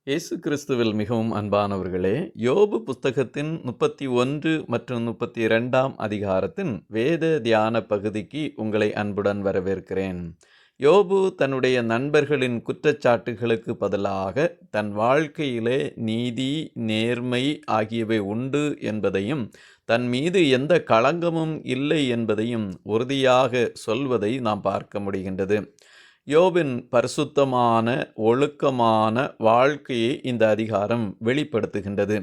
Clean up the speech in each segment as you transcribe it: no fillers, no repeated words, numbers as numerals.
இயேசு கிறிஸ்துவில் மிகவும் அன்பானவர்களே, யோபு புஸ்தகத்தின் 31 மற்றும் 32ஆம் அதிகாரத்தின் வேத தியான பகுதிக்கு உங்களை அன்புடன் வரவேற்கிறேன். யோபு தன்னுடைய நண்பர்களின் குற்றச்சாட்டுகளுக்கு பதிலாக தன் வாழ்க்கையிலே நீதி, நேர்மை ஆகியவை உண்டு என்பதையும், தன் மீது எந்த களங்கமும் இல்லை என்பதையும் உறுதியாக சொல்வதை நாம் பார்க்க முடிகின்றது. யோபின் பரிசுத்தமான ஒழுக்கமான வாழ்க்கையை இந்த அதிகாரம் வெளிப்படுத்துகின்றது.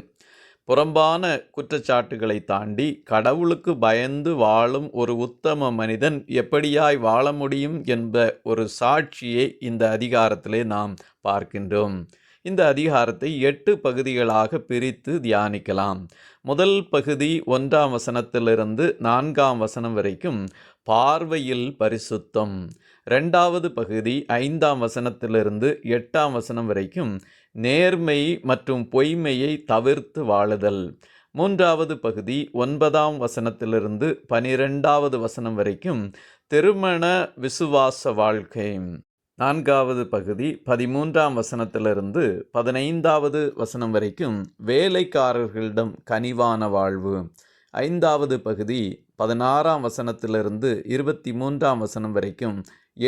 புறம்பான குற்றச்சாட்டுகளை தாண்டி கடவுளுக்கு பயந்து வாழும் ஒரு உத்தம மனிதன் எப்படியாய் வாழ முடியும் என்ற ஒரு சாட்சியை இந்த அதிகாரத்திலே நாம் பார்க்கின்றோம். இந்த அதிகாரத்தை 8 பகுதிகளாக பிரித்து தியானிக்கலாம். முதல் பகுதி 1ஆம் வசனத்திலிருந்து 4ஆம் வசனம் வரைக்கும் பார்வையில் பரிசுத்தம். 2வது பகுதி 5ஆம் வசனத்திலிருந்து 8ஆம் வசனம் வரைக்கும் நேர்மை மற்றும் பொய்மையை தவிர்த்து வாழுதல். 3வது பகுதி 9ஆம் வசனத்திலிருந்து 12வது வசனம் வரைக்கும் திருமண விசுவாச வாழ்க்கை. 4வது பகுதி 13ஆம் வசனத்திலிருந்து 15வது வசனம் வரைக்கும் வேலைக்காரர்களிடம் கனிவான வாழ்வு. 5வது பகுதி 16ஆம் வசனத்திலிருந்து 23ஆம் வசனம் வரைக்கும்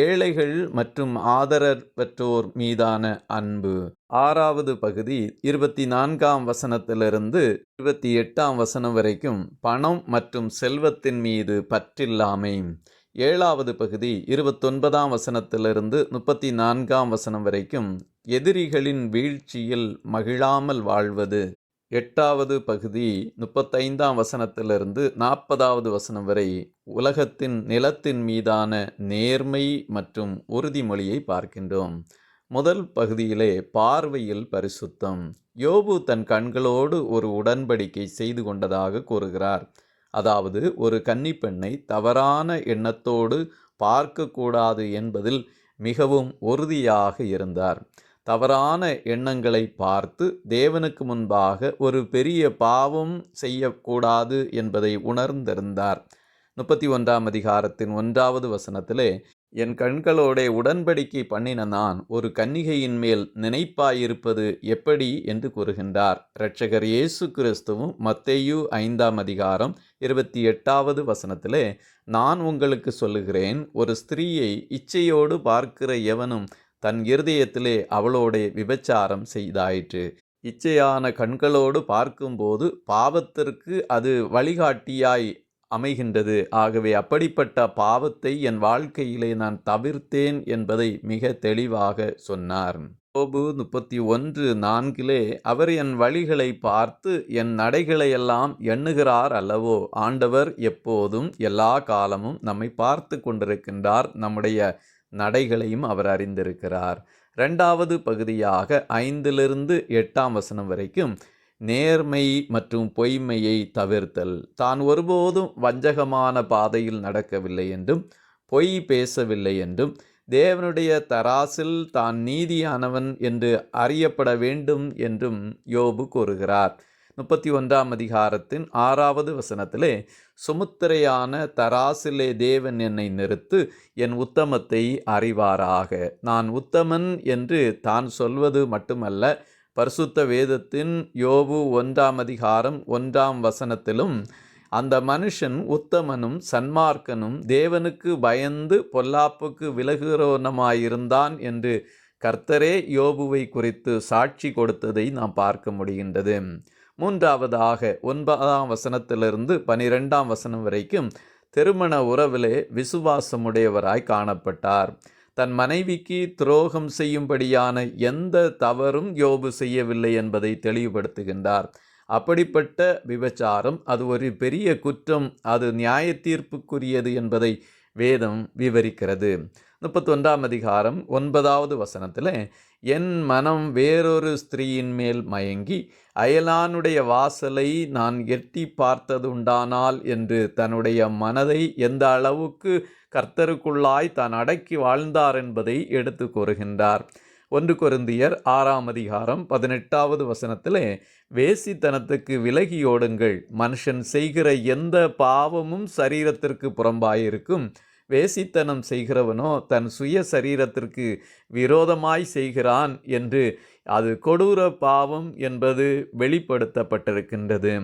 ஏழைகள் மற்றும் ஆதரவற்றோர் மீதான அன்பு. 6வது பகுதி 24ஆம் வசனத்திலிருந்து 28ஆம் வசனம் வரைக்கும் பணம் மற்றும் செல்வத்தின் மீது பற்றில்லாமை. 7வது பகுதி 29ஆம் வசனத்திலிருந்து 34ஆம் வசனம் வரைக்கும் எதிரிகளின் வீழ்ச்சியில் மகிழாமல் வாழ்வது. 8வது பகுதி 35ஆம் வசனத்திலிருந்து 40வது வசனம் வரை உலகத்தின் நிலத்தின் மீதான நேர்மை மற்றும் உறுதிமொழியை பார்க்கின்றோம். முதல் பகுதியிலே பார்வையில் பரிசுத்தம். யோபு தன் கண்களோடு ஒரு உடன்படிக்கை செய்து கொண்டதாக கூறுகிறார். அதாவது ஒரு கன்னிப்பெண்ணை தவறான எண்ணத்தோடு பார்க்கக்கூடாது என்பதில் மிகவும் உறுதியாக இருந்தார். தவறான எண்ணங்களை பார்த்து தேவனுக்கு முன்பாக ஒரு பெரிய பாவம் செய்யக்கூடாது என்பதை உணர்ந்திருந்தார். 31ஆம் அதிகாரத்தின் 1வது வசனத்திலே, என் கண்களோடே உடன்படிக்கை பண்ணின நான் ஒரு கன்னிகையின் மேல் நினைப்பாயிருப்பது எப்படி என்று கூறுகின்றார். இரட்சகர் இயேசு கிறிஸ்துவும் மத்தேயு 5ஆம் அதிகாரம் 28வது வசனத்திலே, நான் உங்களுக்கு சொல்லுகிறேன், ஒரு ஸ்திரீயை இச்சையோடு பார்க்கிற எவனும் தன் இருதயத்திலே அவளோடே விபச்சாரம் செய்தாயிற்று. இச்சையான கண்களோடு பார்க்கும்போது பாவத்திற்கு அது வழிகாட்டியாய் அமைகின்றது. ஆகவே அப்படிப்பட்ட பாவத்தை என் வாழ்க்கையிலே நான் தவிர்த்தேன் என்பதை மிக தெளிவாக சொன்னார். யோபு 31:4 அவர் என் வழிகளை பார்த்து என் நடைகளையெல்லாம் எண்ணுகிறார் அல்லவோ. ஆண்டவர் எப்போதும் எல்லா காலமும் நம்மை பார்த்து கொண்டிருக்கின்றார். நம்முடைய நடைகளையும் அவர் அறிந்திருக்கிறார். 2வது பகுதியாக 5லிருந்து 8ஆம் வசனம் வரைக்கும் நேர்மை மற்றும் பொய்மையை தவிர்த்தல். தான் ஒருபோதும் வஞ்சகமான பாதையில் நடக்கவில்லை என்றும் பொய் பேசவில்லை என்றும் தேவனுடைய தராசில் தான் நீதியானவன் என்று அறியப்பட வேண்டும் என்றும் யோபு கூறுகிறார். 31ஆம் அதிகாரத்தின் 6வது வசனத்திலே, சுமுத்திரையான தராசிலே தேவன் என்னை நிறுத்து, என் உத்தமத்தை அறிவாராக. நான் உத்தமன் என்று தான் சொல்வது மட்டுமல்ல, பரிசுத்த வேதத்தின் யோபு 1ஆம் அதிகாரம் 1ஆம் வசனத்திலும் அந்த மனுஷன் உத்தமனும் சன்மார்க்கனும் தேவனுக்கு பயந்து பொல்லாப்புக்கு விலகுகிறவனுமாயிருந்தான் என்று கர்த்தரே யோபுவை குறித்து சாட்சி கொடுத்ததை நாம் பார்க்க முடிகின்றது. 3வதாக 9ஆம் வசனத்திலிருந்து 12ஆம் வசனம் வரைக்கும் திருமண உறவிலே விசுவாசமுடையவராய் காணப்பட்டார். தன் மனைவிக்கு துரோகம் செய்யும்படியான எந்த தவறும் யோபு செய்யவில்லை என்பதை தெளிவுபடுத்துகின்றார். அப்படிப்பட்ட விபச்சாரம் அது ஒரு பெரிய குற்றம், அது நியாய தீர்ப்புக்குரியது என்பதை வேதம் விவரிக்கிறது. 31ஆம் அதிகாரம் 9வது வசனத்தில், என் மனம் வேறொரு ஸ்திரீயின் மேல் மயங்கி அயலானுடைய வாசலை நான் எட்டி பார்த்ததுண்டானால் என்று தன்னுடைய மனதை எந்த அளவுக்கு கர்த்தருக்குள்ளாய் தான் அடக்கி வாழ்ந்தார் என்பதை எடுத்து கூறுகின்றார். 1 கொரிந்தியர் 6ஆம் அதிகாரம் 18வது வசனத்திலே, வேசித்தனத்துக்கு விலகியோடுங்கள், மனுஷன் செய்கிற எந்த பாவமும் சரீரத்திற்கு புறம்பாயிருக்கும், வேசித்தனம் செய்கிறவனோ தன் சுய சரீரத்திற்கு விரோதமாய் செய்கிறான் என்று அது கொடூர பாவம் என்பது வெளிப்படுத்தப்பட்டிருக்கின்றது.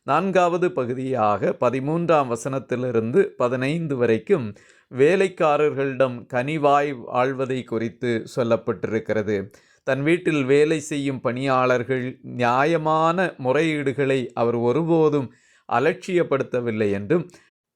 4வது பகுதியாக 13ஆம் வசனத்திலிருந்து 15 வரைக்கும் வேலைக்காரர்களிடம் கனிவாய் வாழ்வதை குறித்து சொல்லப்பட்டிருக்கிறது. தன் வீட்டில் வேலை செய்யும் பணியாளர்கள் நியாயமான முறையீடுகளை அவர் ஒருபோதும் அலட்சியப்படுத்தவில்லை என்றும்,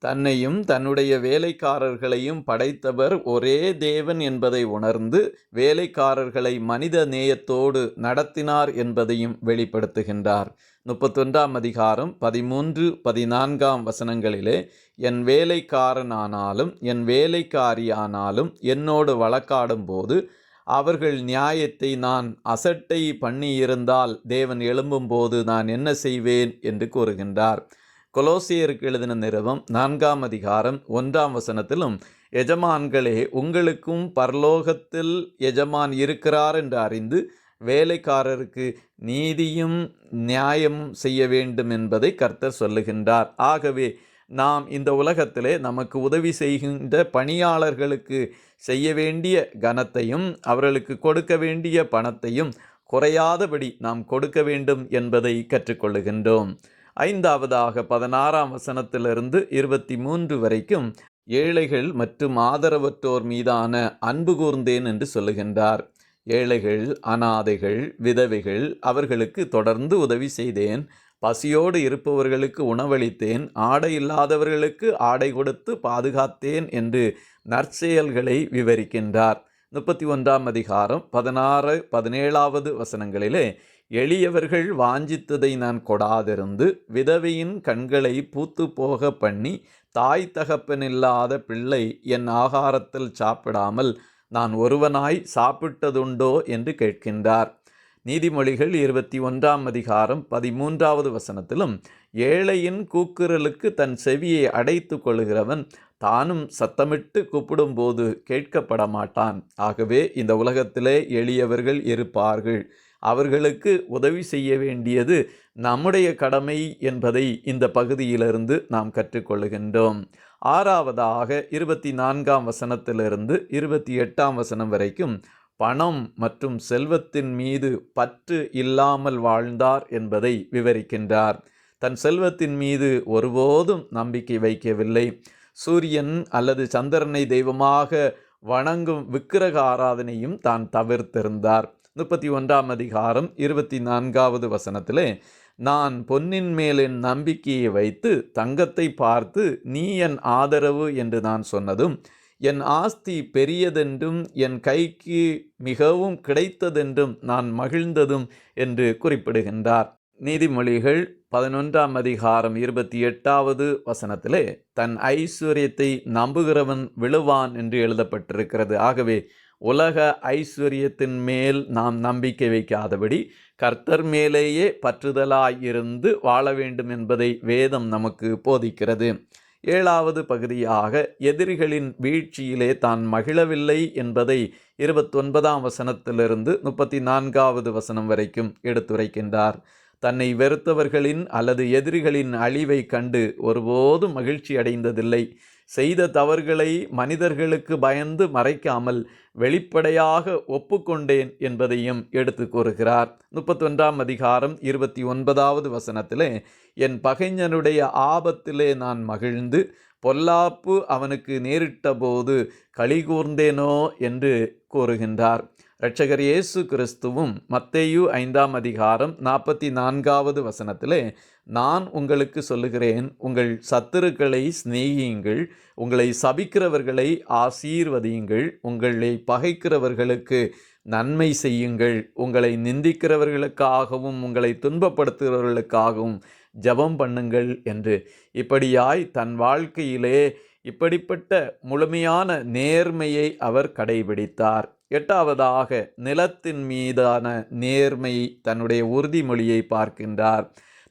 தன்னையும் தன்னுடைய வேலைக்காரர்களையும் படைத்தவர் ஒரே தேவன் என்பதை உணர்ந்து வேலைக்காரர்களை மனித நேயத்தோடு நடத்தினார் என்பதையும் வெளிப்படுத்துகின்றார். 31ஆம் அதிகாரம் 13, 14ஆம் வசனங்களிலே, என் வேலைக்காரனானாலும் என் வேலைக்காரியானாலும் என்னோடு வழக்காடும் போது அவர்கள் நியாயத்தை நான் அசட்டை பண்ணியிருந்தால் தேவன் எழும்பும்போது நான் என்ன செய்வேன் என்று கூறுகின்றார். கொலோசியருக்கு எழுதின நிருபம் 4ஆம் அதிகாரம் 1ஆம் வசனத்திலும், எஜமான்களே, உங்களுக்கும் பரலோகத்தில் எஜமான் இருக்கிறார் என்று அறிந்து வேலைக்காரருக்கு நீதியும் நியாயமும் செய்ய வேண்டும் என்பதை கர்த்தர் சொல்லுகின்றார். ஆகவே நாம் இந்த உலகத்திலே நமக்கு உதவி செய்கின்ற பணியாளர்களுக்கு செய்ய வேண்டிய கனத்தையும் அவர்களுக்கு கொடுக்க வேண்டிய பணத்தையும் குறையாதபடி நாம் கொடுக்க வேண்டும் என்பதை கற்றுக்கொள்ளுகின்றோம். 5வதாக 16ஆம் வசனத்திலிருந்து 23 வரைக்கும் ஏழைகள் மற்றும் ஆதரவற்றோர் மீதான அன்பு கூர்ந்தேன் என்று சொல்லுகின்றார். ஏழைகள், அனாதைகள், விதவைகள், அவர்களுக்கு தொடர்ந்து உதவி செய்தேன். பசியோடு இருப்பவர்களுக்கு உணவளித்தேன். ஆடை இல்லாதவர்களுக்கு ஆடை கொடுத்து பாதுகாத்தேன் என்று நற்செயல்களை விவரிக்கின்றார். 31ஆம் அதிகாரம் 16, 17வது வசனங்களிலே, எளியவர்கள் வாஞ்சித்ததை நான் கொடாதிருந்து விதவையின் கண்களை பூத்து போக பண்ணி தாய் தகப்பனில்லாத பிள்ளை என் ஆகாரத்தில் சாப்பிடாமல் நான் ஒருவனாய் சாப்பிட்டதுண்டோ என்று கேட்கின்றார். நீதிமொழிகள் 21ஆம் அதிகாரம் 13வது வசனத்திலும், ஏழையின் கூக்குரலுக்கு தன் செவியை அடைத்து கொள்கிறவன் தானும் சத்தமிட்டு கூப்பிடும்போது கேட்கப்பட மாட்டான். ஆகவே இந்த உலகத்திலே எளியவர்கள் இருப்பார்கள். அவர்களுக்கு உதவி செய்ய வேண்டியது நம்முடைய கடமை என்பதை இந்த பகுதியிலிருந்து நாம் கற்றுக்கொள்ளுகின்றோம். 6வதாக 24ஆம் வசனத்திலிருந்து 28ஆம் வசனம் வரைக்கும் பணம் மற்றும் செல்வத்தின் மீது பற்று இல்லாமல் வாழ்ந்தார் என்பதை விவரிக்கின்றார். தன் செல்வத்தின் மீது ஒருபோதும் நம்பிக்கை வைக்கவில்லை. சூரியன் அல்லது சந்திரனை தெய்வமாக வணங்கும் விக்கிரக ஆராதனையும் தான் தவிர்த்திருந்தார். 31ஆம் அதிகாரம் 24வது வசனத்திலே, நான் பொன்னின் மேல் என் நம்பிக்கையை வைத்து தங்கத்தை பார்த்து நீ என் ஆதரவு என்று நான் சொன்னதும், என் ஆஸ்தி பெரியதென்றும் என் கைக்கு மிகவும் கிடைத்ததென்றும் நான் மகிழ்ந்ததும் என்று குறிப்பிடுகின்றார். நீதிமொழிகள் 11ஆம் அதிகாரம் 28வது வசனத்திலே, தன் ஐஸ்வர்யத்தை நம்புகிறவன் விழுவான் என்று எழுதப்பட்டிருக்கிறது. ஆகவே உலக ஐஸ்வர்யத்தின் மேல் நாம் நம்பிக்கை வைக்காதபடி கர்த்தர் மேலேயே பற்றுதலாயிருந்து வாழ வேண்டும் என்பதை வேதம் நமக்கு போதிக்கிறது. 7வது பகுதியாக எதிரிகளின் வீழ்ச்சியிலே தான் மகிழவில்லை என்பதை 29ஆம் வசனத்திலிருந்து 34வது வசனம் வரைக்கும் எடுத்துரைக்கின்றார். தன்னை வெறுத்தவர்களின் அல்லது எதிரிகளின் அழிவை கண்டு ஒருபோதும் மகிழ்ச்சி அடைந்ததில்லை. செய்த தவறுகளை மனிதர்களுக்கு பயந்து மறைக்காமல் வெளிப்படையாக ஒப்புக்கொண்டேன் என்பதையும் எடுத்து கூறுகிறார். 31ஆம் அதிகாரம் 29வது வசனத்திலே, என் பகைஞனுடைய ஆபத்திலே நான் மகிழ்ந்து பொல்லாப்பு அவனுக்கு நேரிட்ட போது களிகூர்ந்தேனோ என்று கூறுகின்றார். இரட்சகர் இயேசு கிறிஸ்துவும் மத்தேயு 5ஆம் அதிகாரம் 44வது வசனத்திலே, நான் உங்களுக்கு சொல்லுகிறேன், உங்கள் சத்துருக்களை சிநேகியுங்கள், உங்களை சபிக்கிறவர்களை ஆசீர்வதியுங்கள், உங்களை பகைக்கிறவர்களுக்கு நன்மை செய்யுங்கள், உங்களை நிந்திக்கிறவர்களுக்காகவும் உங்களை துன்பப்படுத்துகிறவர்களுக்காகவும் ஜெபம் பண்ணுங்கள் என்று இப்படியாய் தன் வாழ்க்கையிலே இப்படிப்பட்ட முழுமையான நேர்மையை அவர் கடைபிடித்தார். 8வதாக நிலத்தின் மீதான நேர்மை தன்னுடைய உறுதிமொழியை பார்க்கின்றார்.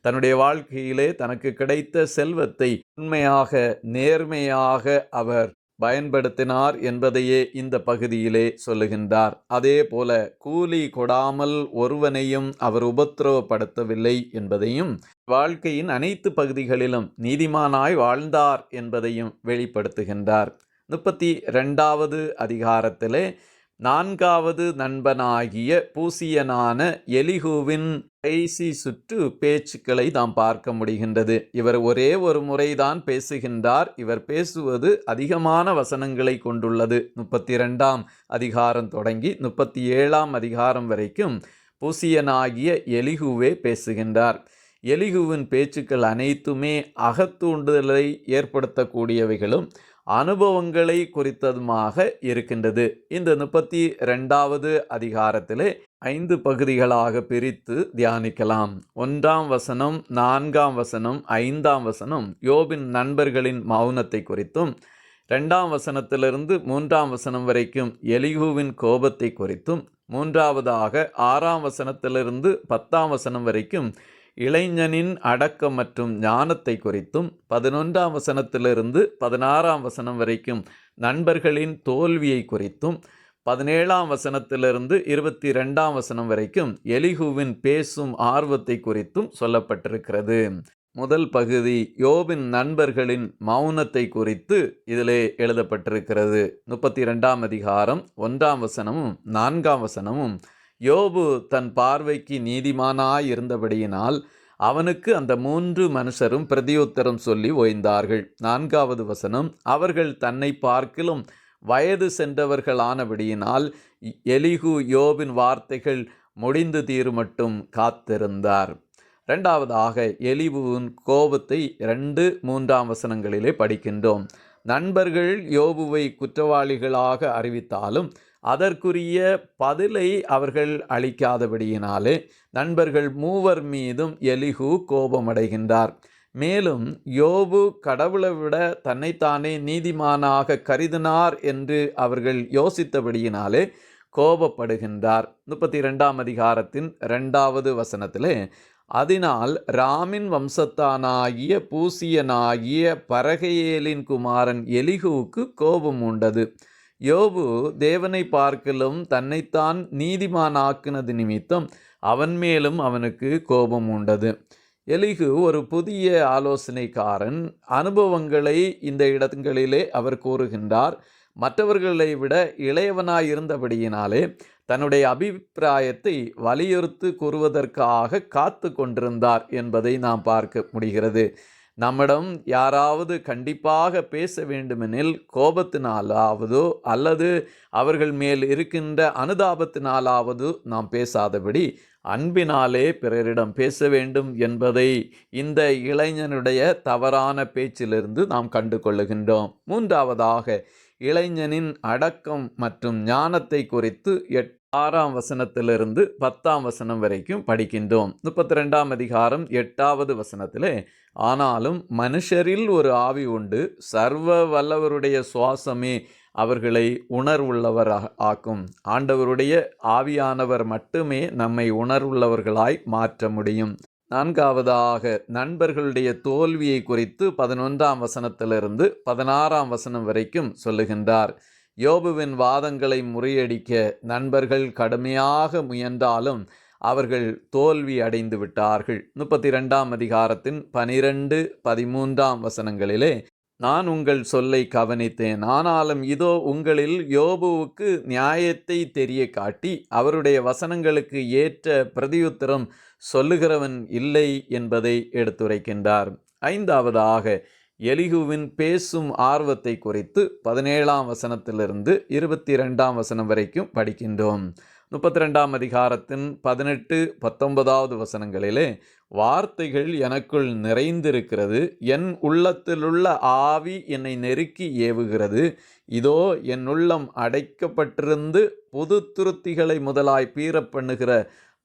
தன்னுடைய வாழ்க்கையிலே தனக்கு கிடைத்த செல்வத்தை உண்மையாக நேர்மையாக அவர் பயன்படுத்தினார் என்பதையே இந்த பகுதியிலே சொல்லுகின்றார். அதே போல கூலி கொடாமல் ஒருவனையும் அவர் உபத்திரவப்படுத்தவில்லை என்பதையும், வாழ்க்கையின் அனைத்து பகுதிகளிலும் நீதிமானாய் வாழ்ந்தார் என்பதையும் வெளிப்படுத்துகின்றார். 32வது அதிகாரத்திலே 4வது நண்பனாகிய பூசியனான எலிகூவின் கடைசி சுற்று பேச்சுக்களை நாம் பார்க்க முடிகின்றது. இவர் ஒரே ஒரு முறைதான் பேசுகின்றார். இவர் பேசுவது அதிகமான வசனங்களை கொண்டுள்ளது. 32ஆம் அதிகாரம் தொடங்கி 37ஆம் அதிகாரம் வரைக்கும் பூசியனாகிய எலிகூவே பேசுகின்றார். எலிகூவின் பேச்சுக்கள் அனைத்துமே அகத்தூண்டுதலை ஏற்படுத்தக்கூடியவைகளும் அனுபவங்களை குறித்ததுமாக இருக்கின்றது. இந்த 32வது அதிகாரத்திலே 5 பகுதிகளாக பிரித்து தியானிக்கலாம். 1ஆம் வசனம், 4ஆம் வசனம், 5ஆம் வசனம் யோபின் நண்பர்களின் மௌனத்தை குறித்தும், 2ஆம் வசனத்திலிருந்து 3ஆம் வசனம் வரைக்கும் எலிகூவின் கோபத்தை குறித்தும், 3ஆவதாக 6ஆம் வசனத்திலிருந்து 10ஆம் வசனம் வரைக்கும் இளைஞனின் அடக்கம் மற்றும் ஞானத்தை குறித்தும், 11ஆம் வசனத்திலிருந்து 16ஆம் வசனம் வரைக்கும் நண்பர்களின் தோல்வியை குறித்தும், 17ஆம் வசனத்திலிருந்து 22ஆம் வசனம் வரைக்கும் எலிகூவின் பேசும் ஆர்வத்தை குறித்தும் சொல்லப்பட்டிருக்கிறது. முதல் பகுதி யோபின் நண்பர்களின் மௌனத்தை குறித்து இதிலே எழுதப்பட்டிருக்கிறது. 32ஆம் அதிகாரம் 1ஆம் வசனமும் 4ஆம் வசனமும் யோபு தன் பார்வைக்கு நீதிமானாய் இருந்தபடியினால் அவனுக்கு அந்த 3 மனுஷரும் பிரதியுத்தரம் சொல்லி ஓய்ந்தார்கள். 4வது வசனம், அவர்கள் தன்னை பார்க்கிலும் வயது சென்றவர்களானபடியினால் எலிகூ யோபின் வார்த்தைகள் முடிந்து தீருமட்டும் காத்திருந்தார். 2ஆவதாக எலிகூவின் கோபத்தை 2, 3ஆம் வசனங்களிலே படிக்கின்றோம். நண்பர்கள் யோபுவை குற்றவாளிகளாக அறிவித்தாலும் அதற்குரிய பதிலை அவர்கள் அளிக்காதபடியினாலே நண்பர்கள் 3 மீதும் எலிகூ கோபமடைகின்றார். மேலும் யோபு கடவுளை விட தன்னைத்தானே நீதிமானாக கருதினார் என்று அவர்கள் யோசித்தபடியினாலே கோபப்படுகின்றார். 32ஆம் அதிகாரத்தின் 2வது வசனத்திலே, அதனால் ராமின் வம்சத்தானாகிய பூசியனாகிய பரகையேலின் குமாரன் எலிகூவுக்கு கோபம் உண்டது. யோபு தேவனை பார்க்கிலும் தன்னைத்தான் நீதிமானாக்கினது நிமித்தம் அவன் மேலும் அவனுக்கு கோபம் உண்டது. எலிகூ ஒரு புதிய ஆலோசனைக்காரன். அனுபவங்களை இந்த இடங்களிலே அவர் கூறுகின்றார். மற்றவர்களை விட இளையவனாயிருந்தபடியினாலே தன்னுடைய அபிப்பிராயத்தை வலியுறுத்தி கூறுவதற்காக காத்து கொண்டிருந்தார் என்பதை நாம் பார்க்க முடிகிறது. நம்மிடம் யாராவது கண்டிப்பாக பேச வேண்டுமெனில் கோபத்தினாலாவதோ அல்லது அவர்கள் மேல் இருக்கின்ற அனுதாபத்தினாலாவது நாம் பேசாதபடி அன்பினாலே பிறரிடம் பேச வேண்டும் என்பதை இந்த இளைஞனுடைய தவறான பேச்சிலிருந்து நாம் கண்டு கொள்ளுகின்றோம். 3ஆவதாக இளைஞனின் அடக்கம் மற்றும் ஞானத்தை குறித்து 6ஆம் வசனத்திலிருந்து 10ஆம் வசனம் வரைக்கும் படிக்கின்றோம். 32ஆம் அதிகாரம் 8வது வசனத்திலே, ஆனாலும் மனுஷரில் ஒரு ஆவி உண்டு, சர்வ வல்லவருடைய சுவாசமே அவர்களை உணர்வுள்ளவர் ஆக்கும். ஆண்டவருடைய ஆவியானவர் மட்டுமே நம்மை உணர்வுள்ளவர்களாய் மாற்ற முடியும். 4ஆவதாக நண்பர்களுடைய தோல்வியை குறித்து 11ஆம் வசனத்திலிருந்து 16ஆம் வசனம் வரைக்கும் சொல்லுகின்றார். யோபுவின் வாதங்களை முறியடிக்க நண்பர்கள் கடுமையாக முயன்றாலும் அவர்கள் தோல்வி அடைந்து விட்டார்கள். 32ஆம் அதிகாரத்தின் 12, 13ஆம் வசனங்களிலே, நான் உங்கள் சொல்லை கவனித்தேன், ஆனாலும் இதோ உங்களில் யோபுவுக்கு நியாயத்தை தெரிய காட்டி அவருடைய வசனங்களுக்கு ஏற்ற பிரதியுத்தரம் சொல்லுகிறவன் இல்லை என்பதை எடுத்துரைக்கின்றார். 5ஆவதாக எலிகூவின் பேசும் ஆர்வத்தை குறித்து 17ஆம் வசனத்திலிருந்து 22ஆம் வசனம் வரைக்கும் படிக்கின்றோம். 32ஆம் அதிகாரத்தின் 18, 19வது வசனங்களிலே, வார்த்தைகள் எனக்குள் நிறைந்திருக்கிறது, என் உள்ளத்திலுள்ள ஆவி என்னை நெருக்கி ஏவுகிறது, இதோ என் உள்ளம் அடைக்கப்பட்டிருந்து புது துருத்திகளை முதலாய் பீறப் பண்ணுகிற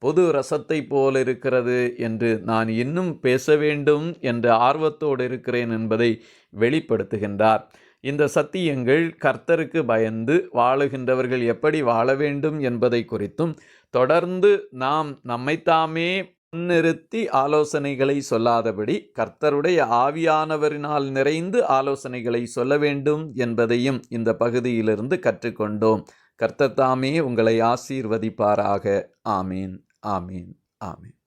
புது ரசத்தை போல் இருக்கிறது என்று நான் இன்னும் பேச வேண்டும் என்ற ஆர்வத்தோடு இருக்கிறேன் என்பதை வெளிப்படுத்துகின்றார். இந்த சத்தியங்கள் கர்த்தருக்கு பயந்து வாழுகின்றவர்கள் எப்படி வாழ வேண்டும் என்பதை குறித்தும் தொடர்ந்து நாம் நம்மைத்தாமே முன்னிறுத்தி ஆலோசனைகளை சொல்லாதபடி கர்த்தருடைய ஆவியானவரினால் நிறைந்து ஆலோசனைகளை சொல்ல வேண்டும் என்பதையும் இந்த பகுதியிலிருந்து கற்றுக்கொண்டோம். கர்த்தர் தாமே உங்களை ஆசீர்வதிப்பாராக. ஆமீன், ஆமீன், ஆமீன்.